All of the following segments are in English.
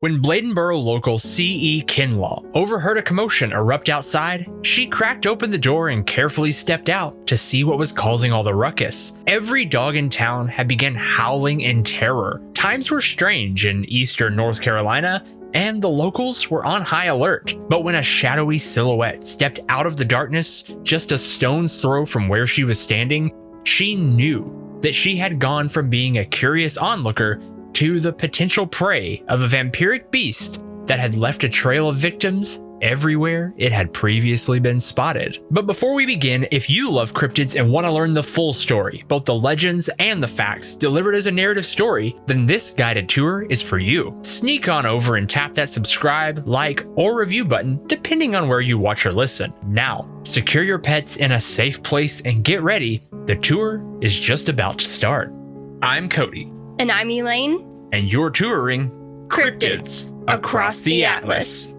When Bladenboro local C.E. Kinlaw overheard a commotion erupt outside, she cracked open the door and carefully stepped out to see what was causing all the ruckus. Every dog in town had begun howling in terror. Times were strange in eastern North Carolina, and the locals were on high alert. But when a shadowy silhouette stepped out of the darkness just a stone's throw from where she was standing, she knew that she had gone from being a curious onlooker to the potential prey of a vampiric beast that had left a trail of victims everywhere it had previously been spotted. But before we begin, if you love cryptids and want to learn the full story, both the legends and the facts delivered as a narrative story, then this guided tour is for you. Sneak on over and tap that subscribe, like, or review button depending on where you watch or listen. Now, secure your pets in a safe place and get ready. The tour is just about to start. I'm Cody. And I'm Elaine. And you're touring Cryptids Across the Atlas.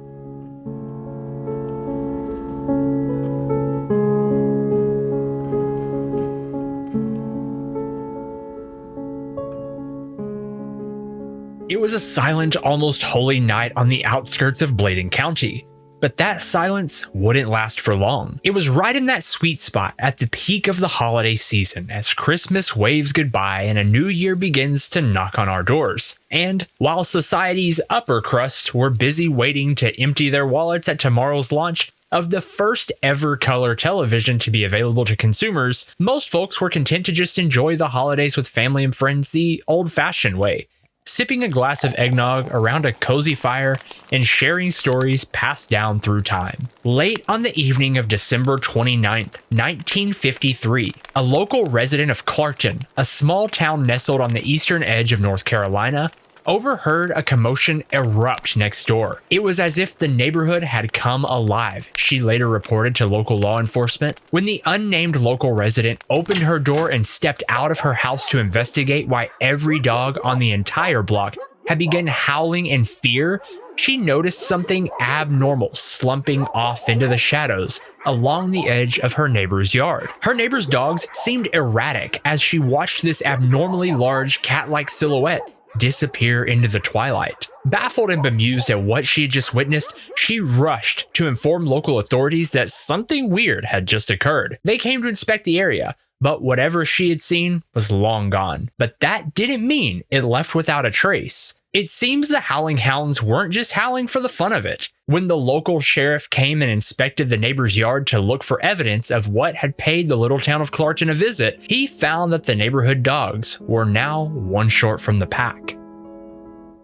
It was a silent, almost holy night on the outskirts of Bladen County. But that silence wouldn't last for long. It was right in that sweet spot at the peak of the holiday season as Christmas waves goodbye and a new year begins to knock on our doors. And while society's upper crust were busy waiting to empty their wallets at tomorrow's launch of the first ever color television to be available to consumers, most folks were content to just enjoy the holidays with family and friends the old-fashioned way, sipping a glass of eggnog around a cozy fire and sharing stories passed down through time. Late on the evening of December 29th, 1953, a local resident of Clarkton, a small town nestled on the eastern edge of North Carolina, overheard a commotion erupt next door. It was as if the neighborhood had come alive, she later reported to local law enforcement. When the unnamed local resident opened her door and stepped out of her house to investigate why every dog on the entire block had begun howling in fear, she noticed something abnormal slumping off into the shadows along the edge of her neighbor's yard. Her neighbor's dogs seemed erratic as she watched this abnormally large cat-like silhouette disappear into the twilight. Baffled and bemused at what she had just witnessed, she rushed to inform local authorities that something weird had just occurred. They came to inspect the area, but whatever she had seen was long gone. But that didn't mean it left without a trace. It seems the howling hounds weren't just howling for the fun of it. When the local sheriff came and inspected the neighbor's yard to look for evidence of what had paid the little town of Clarkton a visit, he found that the neighborhood dogs were now one short from the pack.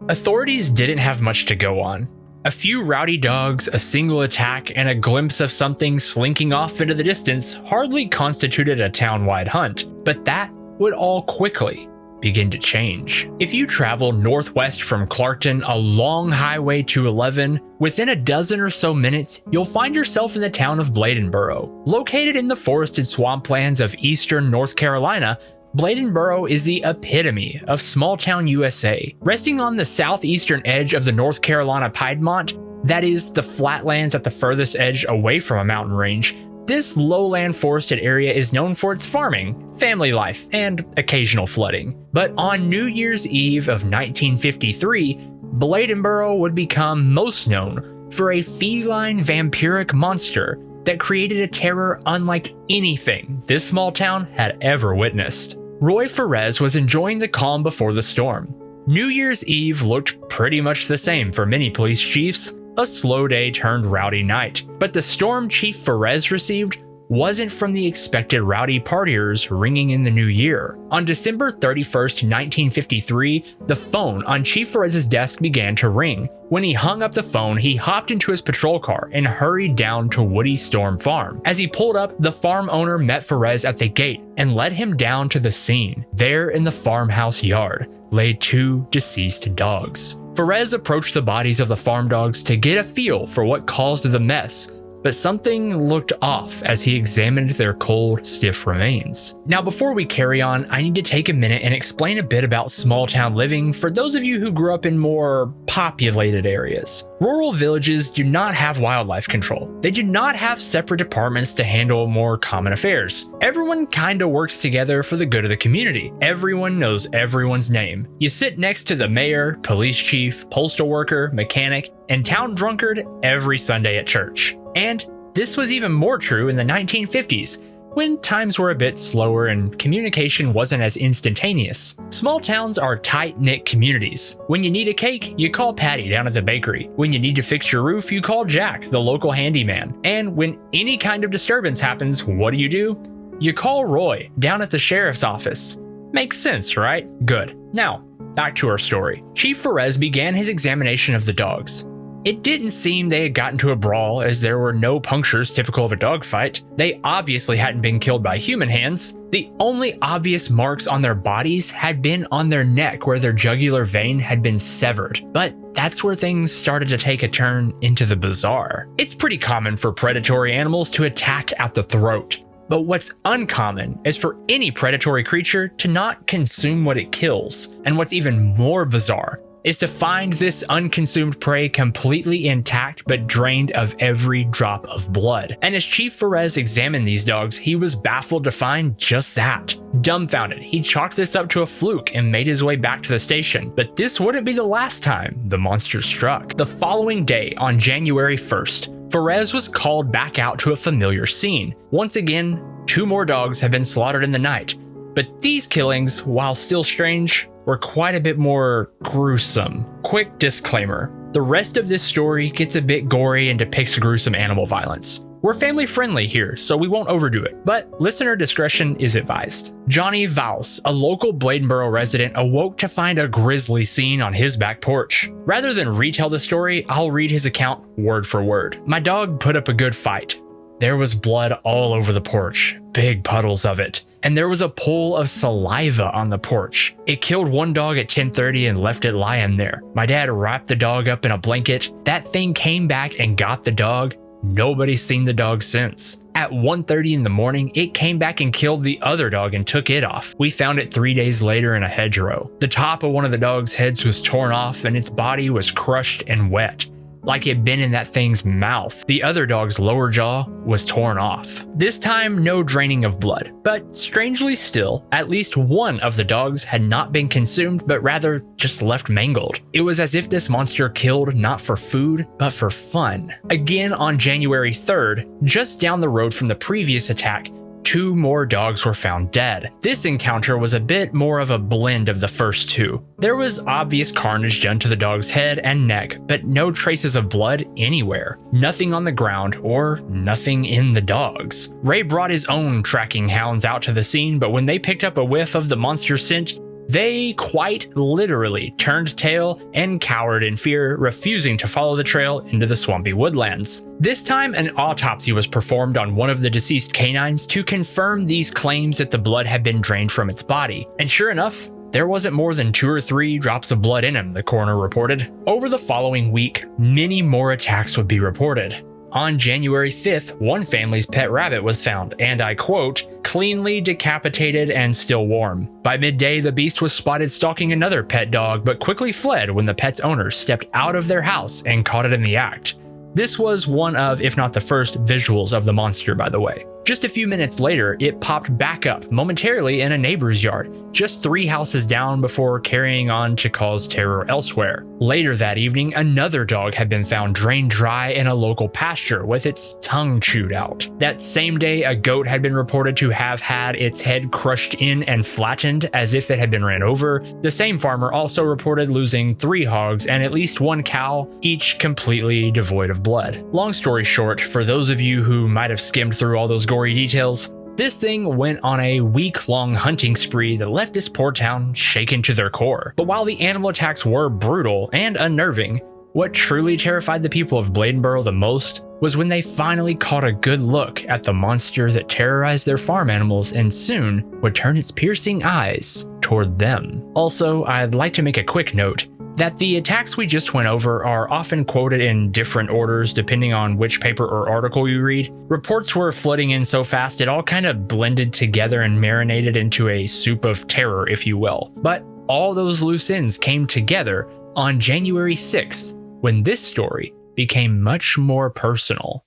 Authorities didn't have much to go on. A few rowdy dogs, a single attack, and a glimpse of something slinking off into the distance hardly constituted a town-wide hunt, but that would all quickly begin to change. If you travel northwest from Clarkton along Highway 211, within a dozen or so minutes, you'll find yourself in the town of Bladenboro. Located in the forested swamplands of eastern North Carolina, Bladenboro is the epitome of small-town USA. Resting on the southeastern edge of the North Carolina Piedmont, that is, the flatlands at the furthest edge away from a mountain range, this lowland forested area is known for its farming, family life, and occasional flooding. But on New Year's Eve of 1953, Bladenboro would become most known for a feline vampiric monster that created a terror unlike anything this small town had ever witnessed. Roy Ferez was enjoying the calm before the storm. New Year's Eve looked pretty much the same for many police chiefs. A slow day turned rowdy night, but the storm Chief Ferez received wasn't from the expected rowdy partiers ringing in the new year. On December 31st, 1953, the phone on Chief Ferez's desk began to ring. When he hung up the phone, he hopped into his patrol car and hurried down to Woody Storm Farm. As he pulled up, the farm owner met Ferez at the gate and led him down to the scene. There in the farmhouse yard lay two deceased dogs. Ferez approached the bodies of the farm dogs to get a feel for what caused the mess, but something looked off as he examined their cold, stiff remains. Now, before we carry on, I need to take a minute and explain a bit about small town living for those of you who grew up in more populated areas. Rural villages do not have wildlife control. They do not have separate departments to handle more common affairs. Everyone kinda works together for the good of the community. Everyone knows everyone's name. You sit next to the mayor, police chief, postal worker, mechanic, and town drunkard every Sunday at church. And this was even more true in the 1950s, when times were a bit slower and communication wasn't as instantaneous. Small towns are tight-knit communities. When you need a cake, you call Patty down at the bakery. When you need to fix your roof, you call Jack, the local handyman. And when any kind of disturbance happens, what do? You call Roy down at the sheriff's office. Makes sense, right? Good. Now, back to our story. Chief Ferez began his examination of the dogs. It didn't seem they had gotten to a brawl, as there were no punctures typical of a dogfight. They obviously hadn't been killed by human hands. The only obvious marks on their bodies had been on their neck, where their jugular vein had been severed. But that's where things started to take a turn into the bizarre. It's pretty common for predatory animals to attack at the throat. But what's uncommon is for any predatory creature to not consume what it kills. And what's even more bizarre is to find this unconsumed prey completely intact but drained of every drop of blood. And as Chief Ferez examined these dogs, he was baffled to find just that. Dumbfounded, he chalked this up to a fluke and made his way back to the station. But this wouldn't be the last time the monster struck. The following day, on January 1st, Ferez was called back out to a familiar scene. Once again, 2 more dogs had been slaughtered in the night. But these killings, while still strange, were quite a bit more gruesome. Quick disclaimer, the rest of this story gets a bit gory and depicts gruesome animal violence. We're family friendly here, so we won't overdo it, but listener discretion is advised. Johnny Vals, a local Bladenboro resident, awoke to find a grisly scene on his back porch. Rather than retell the story, I'll read his account word for word. My dog put up a good fight. There was blood all over the porch, big puddles of it. And there was a pool of saliva on the porch. It killed one dog at 10:30 and left it lying there. My dad wrapped the dog up in a blanket. That thing came back and got the dog. Nobody's seen the dog since. At 1:30 in the morning, it came back and killed the other dog and took it off. We found it 3 days later in a hedgerow. The top of one of the dog's heads was torn off and its body was crushed and wet, like it'd been in that thing's mouth. The other dog's lower jaw was torn off. This time, no draining of blood, but strangely still, at least one of the dogs had not been consumed, but rather just left mangled. It was as if this monster killed not for food, but for fun. Again on January 3rd, just down the road from the previous attack, 2 more dogs were found dead. This encounter was a bit more of a blend of the first 2. There was obvious carnage done to the dog's head and neck, but no traces of blood anywhere. Nothing on the ground or nothing in the dogs. Ray brought his own tracking hounds out to the scene, but when they picked up a whiff of the monster's scent, they quite literally turned tail and cowered in fear, refusing to follow the trail into the swampy woodlands. This time, an autopsy was performed on one of the deceased canines to confirm these claims that the blood had been drained from its body. And sure enough, there wasn't more than 2 or 3 drops of blood in him, the coroner reported. Over the following week, many more attacks would be reported. On January 5th, one family's pet rabbit was found, and I quote, cleanly decapitated and still warm. By midday, the beast was spotted stalking another pet dog, but quickly fled when the pet's owner stepped out of their house and caught it in the act. This was one of, if not the first, visuals of the monster, by the way. Just a few minutes later, it popped back up momentarily in a neighbor's yard, just 3 houses down before carrying on to cause terror elsewhere. Later that evening, another dog had been found drained dry in a local pasture with its tongue chewed out. That same day, a goat had been reported to have had its head crushed in and flattened as if it had been ran over. The same farmer also reported losing 3 hogs and at least 1 cow, each completely devoid of blood. Long story short, for those of you who might have skimmed through all those gory details, this thing went on a week-long hunting spree that left this poor town shaken to their core. But while the animal attacks were brutal and unnerving, what truly terrified the people of Bladenboro the most was when they finally caught a good look at the monster that terrorized their farm animals and soon would turn its piercing eyes toward them. Also, I'd like to make a quick note. that the attacks we just went over are often quoted in different orders depending on which paper or article you read. Reports were flooding in so fast it all kind of blended together and marinated into a soup of terror, if you will. But all those loose ends came together on January 6th, when this story became much more personal.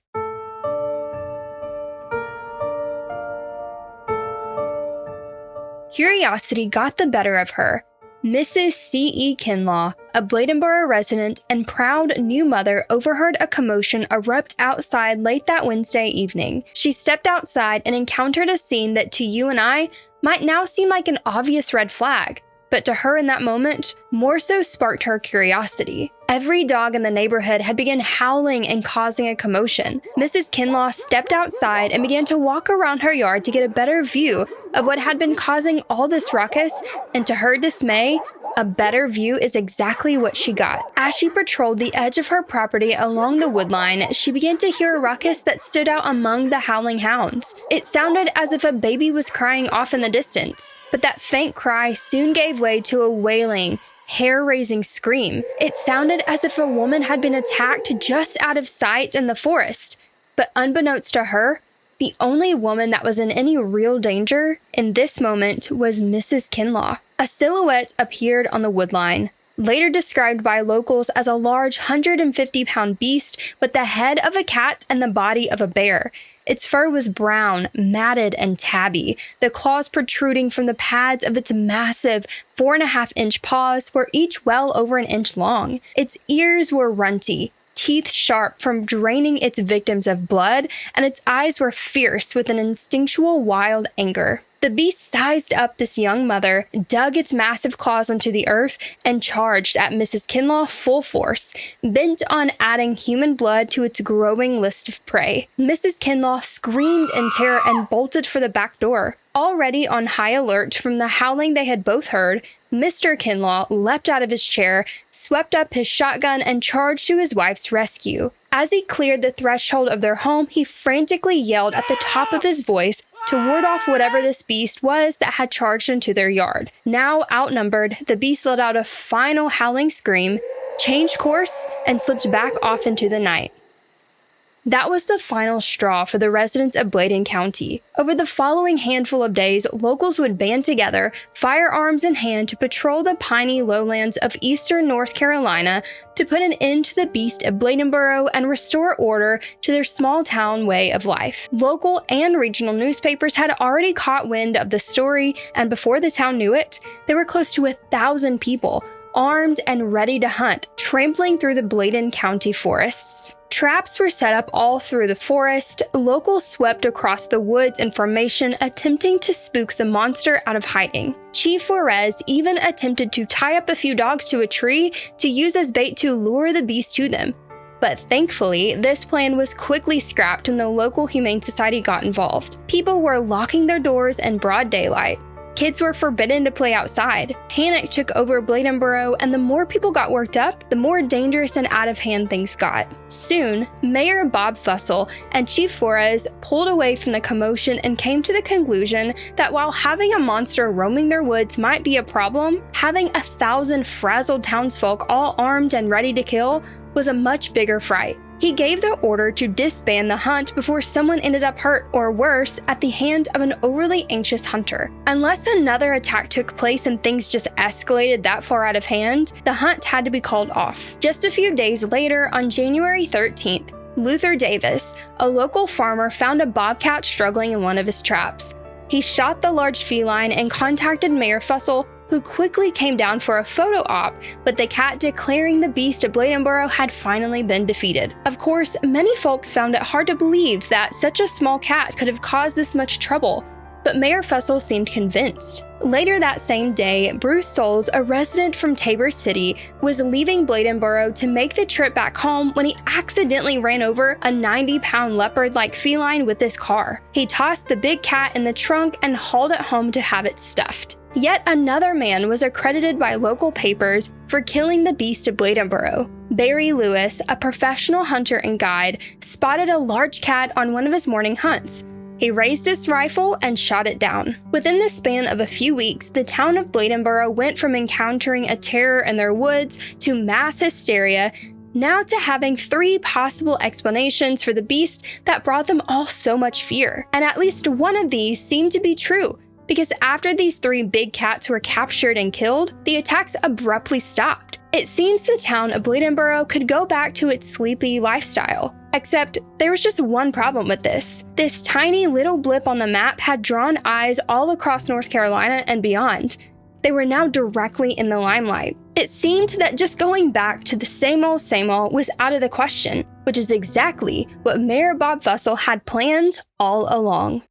Curiosity got the better of her. Mrs. C.E. Kinlaw, a Bladenboro resident and proud new mother, overheard a commotion erupt outside late that Wednesday evening. She stepped outside and encountered a scene that to you and I might now seem like an obvious red flag, but to her in that moment, more so sparked her curiosity. Every dog in the neighborhood had begun howling and causing a commotion. Mrs. Kinlaw stepped outside and began to walk around her yard to get a better view of what had been causing all this ruckus, and to her dismay, a better view is exactly what she got. As she patrolled the edge of her property along the woodline, she began to hear a ruckus that stood out among the howling hounds. It sounded as if a baby was crying off in the distance, but that faint cry soon gave way to a wailing, hair-raising scream. It sounded as if a woman had been attacked just out of sight in the forest, but unbeknownst to her, the only woman that was in any real danger in this moment was Mrs. Kinlaw. A silhouette appeared on the woodline, later described by locals as a large 150-pound beast with the head of a cat and the body of a bear. Its fur was brown, matted, and tabby. The claws protruding from the pads of its massive 4.5-inch paws were each well over an inch long. Its ears were runty, teeth sharp from draining its victims of blood, and its eyes were fierce with an instinctual wild anger. The beast sized up this young mother, dug its massive claws into the earth, and charged at Mrs. Kinlaw full force, bent on adding human blood to its growing list of prey. Mrs. Kinlaw screamed in terror and bolted for the back door. Already on high alert from the howling they had both heard, Mr. Kinlaw leapt out of his chair, swept up his shotgun, and charged to his wife's rescue. As he cleared the threshold of their home, he frantically yelled at the top of his voice to ward off whatever this beast was that had charged into their yard. Now outnumbered, the beast let out a final howling scream, changed course, and slipped back off into the night. That was the final straw for the residents of Bladen County. Over the following handful of days, locals would band together, firearms in hand, to patrol the piney lowlands of eastern North Carolina to put an end to the Beast of Baldenboro and restore order to their small town way of life. Local and regional newspapers had already caught wind of the story, and before the town knew it, there were close to 1,000 people, armed and ready to hunt, trampling through the Bladen County forests. Traps were set up all through the forest. Locals swept across the woods in formation, attempting to spook the monster out of hiding. Chief Juarez even attempted to tie up a few dogs to a tree to use as bait to lure the beast to them. But thankfully, this plan was quickly scrapped when the local Humane Society got involved. People were locking their doors in broad daylight. Kids were forbidden to play outside. Panic took over Bladenboro, and the more people got worked up, the more dangerous and out of hand things got. Soon, Mayor Bob Fussell and Chief Flores pulled away from the commotion and came to the conclusion that while having a monster roaming their woods might be a problem, having 1,000 frazzled townsfolk all armed and ready to kill was a much bigger fright. He gave the order to disband the hunt before someone ended up hurt, or worse, at the hand of an overly anxious hunter. Unless another attack took place and things just escalated that far out of hand, the hunt had to be called off. Just a few days later, on January 13th, Luther Davis, a local farmer, found a bobcat struggling in one of his traps. He shot the large feline and contacted Mayor Fussell, who quickly came down for a photo op, with the cat declaring the Beast of Baldenboro had finally been defeated. Of course, many folks found it hard to believe that such a small cat could have caused this much trouble, but Mayor Fussell seemed convinced. Later that same day, Bruce Souls, a resident from Tabor City, was leaving Bladenboro to make the trip back home when he accidentally ran over a 90-pound leopard-like feline with his car. He tossed the big cat in the trunk and hauled it home to have it stuffed. Yet another man was accredited by local papers for killing the Beast of Bladenboro. Barry Lewis, a professional hunter and guide, spotted a large cat on one of his morning hunts. He raised his rifle and shot it down. Within the span of a few weeks, the town of Bladenboro went from encountering a terror in their woods to mass hysteria, now to having 3 possible explanations for the beast that brought them all so much fear. And at least one of these seemed to be true, because after these 3 big cats were captured and killed, the attacks abruptly stopped. It seems the town of Bladenboro could go back to its sleepy lifestyle. Except there was just one problem with this. This tiny little blip on the map had drawn eyes all across North Carolina and beyond. They were now directly in the limelight. It seemed that just going back to the same old was out of the question, which is exactly what Mayor Bob Fussell had planned all along.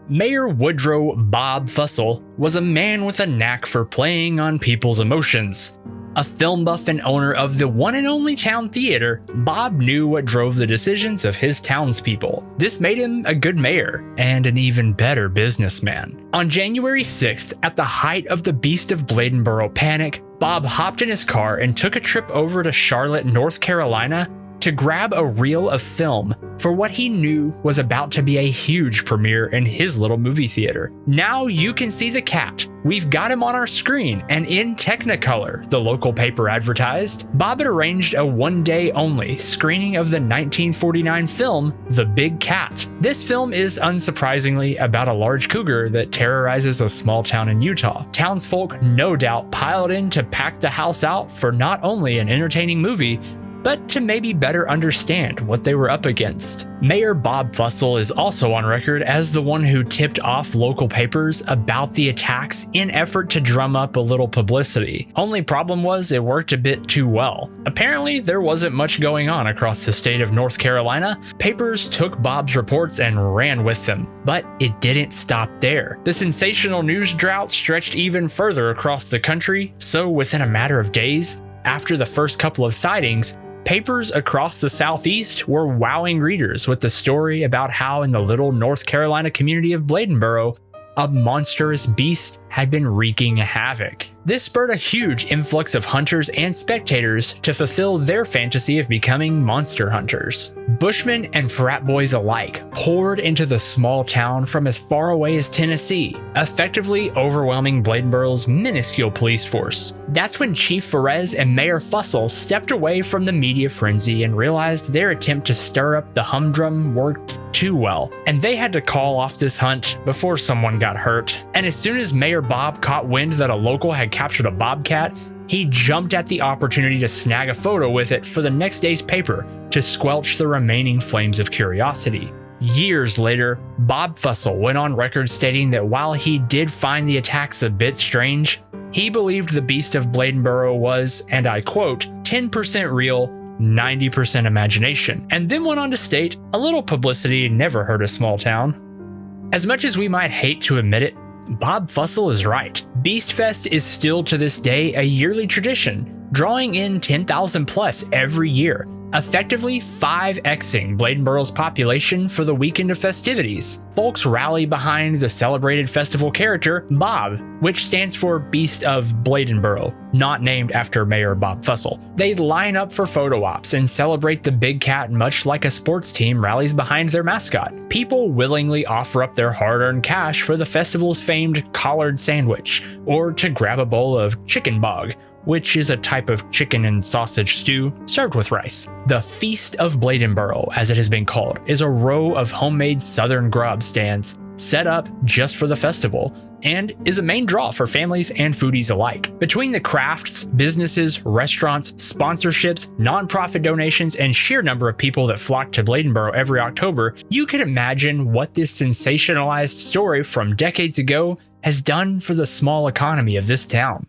Mayor Woodrow Bob Fussell was a man with a knack for playing on people's emotions. A film buff and owner of the one and only town theater, Bob knew what drove the decisions of his townspeople. This made him a good mayor and an even better businessman. On January 6th, at the height of the Beast of Baldenboro panic, Bob hopped in his car and took a trip over to Charlotte, North Carolina, to grab a reel of film for what he knew was about to be a huge premiere in his little movie theater. "Now you can see the cat. We've got him on our screen and in Technicolor," the local paper advertised. Bob had arranged a one-day only screening of the 1949 film, The Big Cat. This film is unsurprisingly about a large cougar that terrorizes a small town in Utah. Townsfolk no doubt piled in to pack the house out for not only an entertaining movie, but to maybe better understand what they were up against. Mayor Bob Fussell is also on record as the one who tipped off local papers about the attacks in effort to drum up a little publicity. Only problem was it worked a bit too well. Apparently, there wasn't much going on across the state of North Carolina. Papers took Bob's reports and ran with them, but it didn't stop there. The sensational news drought stretched even further across the country, so within a matter of days, after the first couple of sightings, papers across the Southeast were wowing readers with the story about how in the little North Carolina community of Bladenboro, a monstrous beast had been wreaking havoc. This spurred a huge influx of hunters and spectators to fulfill their fantasy of becoming monster hunters. Bushmen and frat boys alike poured into the small town from as far away as Tennessee, effectively overwhelming Bladenboro's minuscule police force. That's when Chief Ferez and Mayor Fussell stepped away from the media frenzy and realized their attempt to stir up the humdrum worked too well, and they had to call off this hunt before someone got hurt. And as soon as Mayor Bob caught wind that a local had captured a bobcat, he jumped at the opportunity to snag a photo with it for the next day's paper to squelch the remaining flames of curiosity. Years later, Bob Fussell went on record stating that while he did find the attacks a bit strange, he believed the Beast of Baldenboro was, and I quote, 10% real, 90% imagination, and then went on to state, a little publicity never hurt a small town. As much as we might hate to admit it, Bob Fussell is right. Beast Fest is still to this day a yearly tradition, drawing in 10,000 plus every year, effectively 5xing Bladenboro's population for the weekend of festivities. Folks rally behind the celebrated festival character, Bob, which stands for Beast of Baldenboro, not named after Mayor Bob Fussell. They line up for photo ops and celebrate the big cat much like a sports team rallies behind their mascot. People willingly offer up their hard-earned cash for the festival's famed collard sandwich, or to grab a bowl of chicken bog, which is a type of chicken and sausage stew served with rice. The Feast of Baldenboro, as it has been called, is a row of homemade southern grub stands set up just for the festival, and is a main draw for families and foodies alike. Between the crafts, businesses, restaurants, sponsorships, nonprofit donations, and sheer number of people that flock to Bladenboro every October, you can imagine what this sensationalized story from decades ago has done for the small economy of this town.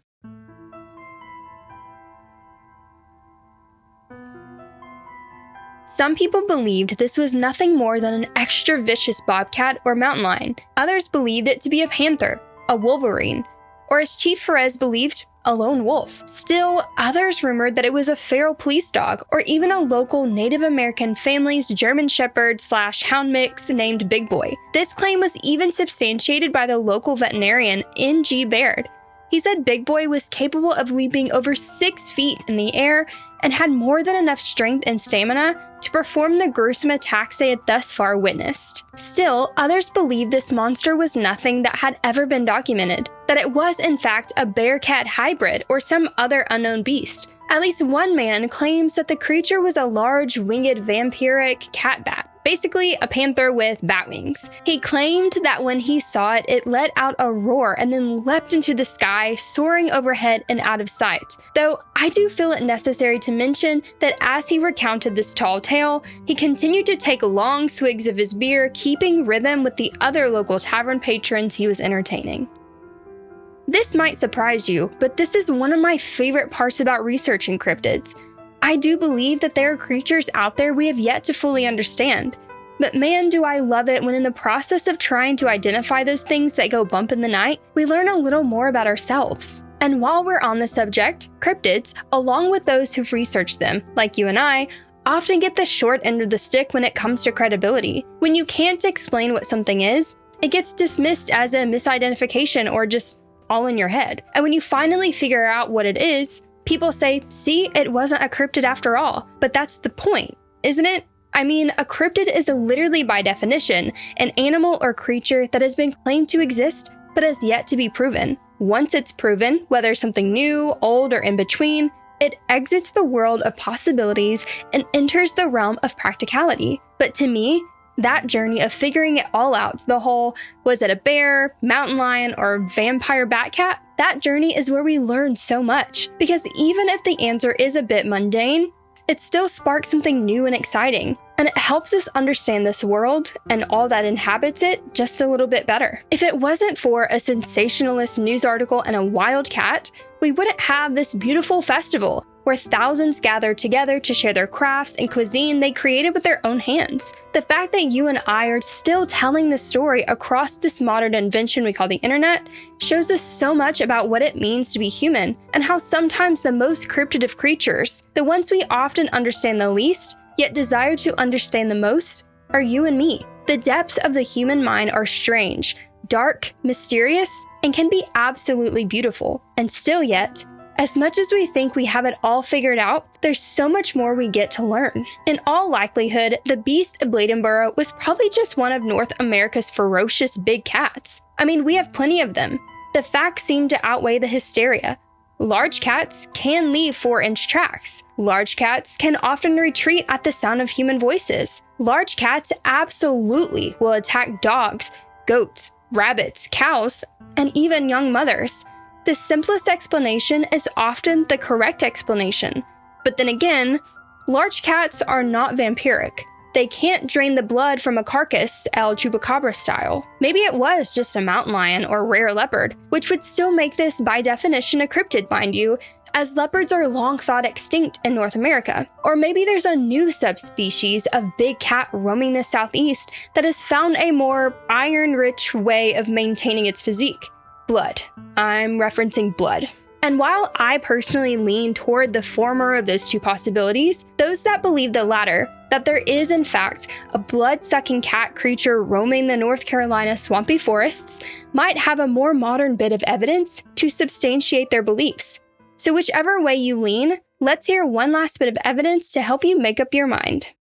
Some people believed this was nothing more than an extra vicious bobcat or mountain lion. Others believed it to be a panther, a wolverine, or as Chief Ferez believed, a lone wolf. Still, others rumored that it was a feral police dog or even a local Native American family's German Shepherd / hound mix named Big Boy. This claim was even substantiated by the local veterinarian N.G. Baird. He said Big Boy was capable of leaping over 6 feet in the air and had more than enough strength and stamina to perform the gruesome attacks they had thus far witnessed. Still, others believed this monster was nothing that had ever been documented, that it was in fact a bear-cat hybrid or some other unknown beast. At least one man claims that the creature was a large winged vampiric cat bat, basically a panther with bat wings. He claimed that when he saw it, it let out a roar and then leapt into the sky, soaring overhead and out of sight. Though I do feel it necessary to mention that as he recounted this tall tale, he continued to take long swigs of his beer, keeping rhythm with the other local tavern patrons he was entertaining. This might surprise you, but this is one of my favorite parts about researching cryptids. I do believe that there are creatures out there we have yet to fully understand. But man, do I love it when in the process of trying to identify those things that go bump in the night, we learn a little more about ourselves. And while we're on the subject, cryptids, along with those who've researched them, like you and I, often get the short end of the stick when it comes to credibility. When you can't explain what something is, it gets dismissed as a misidentification or just all in your head. And when you finally figure out what it is, people say, see, it wasn't a cryptid after all. But that's the point, isn't it? I mean, a cryptid is literally by definition an animal or creature that has been claimed to exist but has yet to be proven. Once it's proven, whether something new, old, or in between, it exits the world of possibilities and enters the realm of practicality. But to me, that journey of figuring it all out, the whole, was it a bear, mountain lion, or vampire bat cat? That journey is where we learn so much. Because even if the answer is a bit mundane, it still sparks something new and exciting. And it helps us understand this world and all that inhabits it just a little bit better. If it wasn't for a sensationalist news article and a wild cat, we wouldn't have this beautiful festival where thousands gathered together to share their crafts and cuisine they created with their own hands. The fact that you and I are still telling this story across this modern invention we call the internet shows us so much about what it means to be human, and how sometimes the most cryptid of creatures, the ones we often understand the least, yet desire to understand the most, are you and me. The depths of the human mind are strange, dark, mysterious, and can be absolutely beautiful. And still yet, as much as we think we have it all figured out, there's so much more we get to learn. In all likelihood, the Beast of Baldenboro was probably just one of North America's ferocious big cats. I mean, we have plenty of them. The facts seem to outweigh the hysteria. Large cats can leave 4-inch tracks. Large cats can often retreat at the sound of human voices. Large cats absolutely will attack dogs, goats, rabbits, cows, and even young mothers. The simplest explanation is often the correct explanation. But then again, large cats are not vampiric. They can't drain the blood from a carcass El Chupacabra style. Maybe it was just a mountain lion or rare leopard, which would still make this by definition a cryptid, mind you, as leopards are long thought extinct in North America. Or maybe there's a new subspecies of big cat roaming the southeast that has found a more iron-rich way of maintaining its physique. Blood. I'm referencing blood. And while I personally lean toward the former of those two possibilities, those that believe the latter, that there is in fact a blood-sucking cat creature roaming the North Carolina swampy forests, might have a more modern bit of evidence to substantiate their beliefs. So whichever way you lean, let's hear one last bit of evidence to help you make up your mind.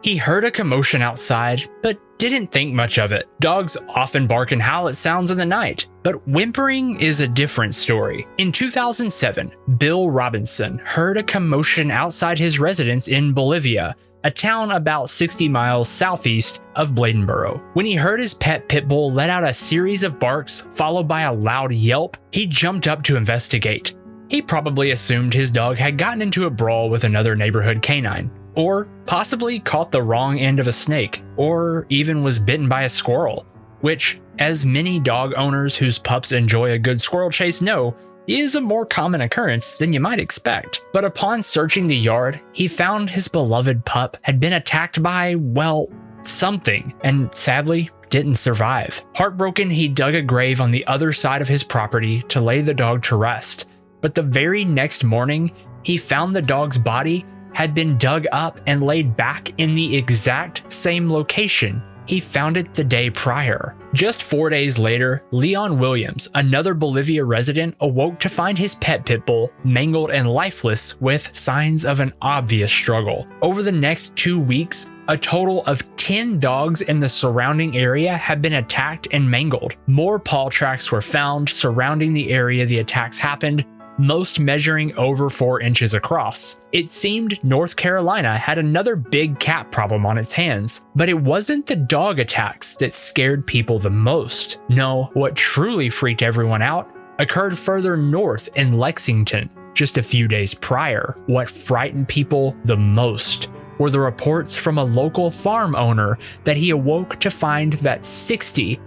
He heard a commotion outside, but didn't think much of it. Dogs often bark and howl at sounds in the night, but whimpering is a different story. In 2007, Bill Robinson heard a commotion outside his residence in Bolivia, a town about 60 miles southeast of Bladenboro. When he heard his pet pit bull let out a series of barks followed by a loud yelp, he jumped up to investigate. He probably assumed his dog had gotten into a brawl with another neighborhood canine, or possibly caught the wrong end of a snake, or even was bitten by a squirrel, which, as many dog owners whose pups enjoy a good squirrel chase know, is a more common occurrence than you might expect. But upon searching the yard, he found his beloved pup had been attacked by, well, something, and sadly didn't survive. Heartbroken, he dug a grave on the other side of his property to lay the dog to rest. But the very next morning, he found the dog's body had been dug up and laid back in the exact same location he found it the day prior. Just 4 days later, Leon Williams, another Bolivia resident, awoke to find his pet pit bull mangled and lifeless with signs of an obvious struggle. Over the next 2 weeks, a total of 10 dogs in the surrounding area had been attacked and mangled. More paw tracks were found surrounding the area the attacks happened, most measuring over 4 inches across. It seemed North Carolina had another big cat problem on its hands, but it wasn't the dog attacks that scared people the most. No, what truly freaked everyone out occurred further north in Lexington just a few days prior. What frightened people the most were the reports from a local farm owner that he awoke to find that 60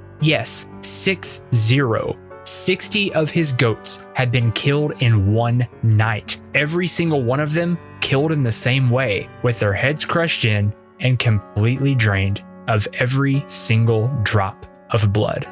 of his goats had been killed in one night. Every single one of them killed in the same way, with their heads crushed in and completely drained of every single drop of blood.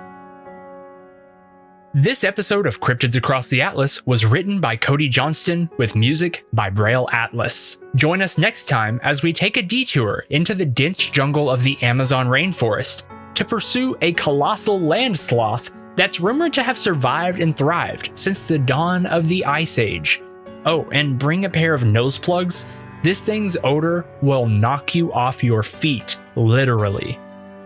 This episode of Cryptids Across the Atlas was written by Cody Johnston with music by Braille Atlas. Join us next time as we take a detour into the dense jungle of the Amazon rainforest to pursue a colossal land sloth that's rumored to have survived and thrived since the dawn of the Ice Age. Oh, and bring a pair of nose plugs. This thing's odor will knock you off your feet, literally.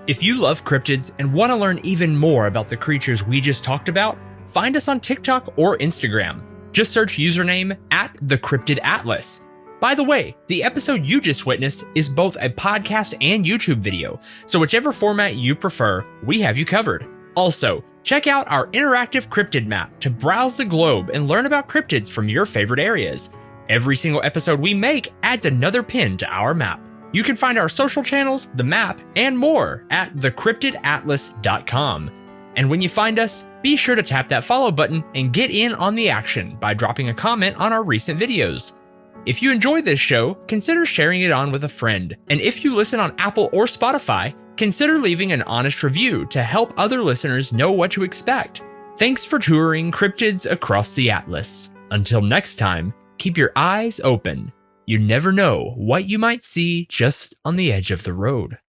If you love cryptids and want to learn even more about the creatures we just talked about, find us on TikTok or Instagram. Just search username @TheCryptidAtlas. By the way, the episode you just witnessed is both a podcast and YouTube video, so whichever format you prefer, we have you covered. Also, check out our interactive cryptid map to browse the globe and learn about cryptids from your favorite areas. Every single episode we make adds another pin to our map. You can find our social channels, the map, and more at thecryptidatlas.com. And when you find us, be sure to tap that follow button and get in on the action by dropping a comment on our recent videos. If you enjoy this show, consider sharing it on with a friend. And if you listen on Apple or Spotify, consider leaving an honest review to help other listeners know what to expect. Thanks for touring Cryptids Across the Atlas. Until next time, keep your eyes open. You never know what you might see just on the edge of the road.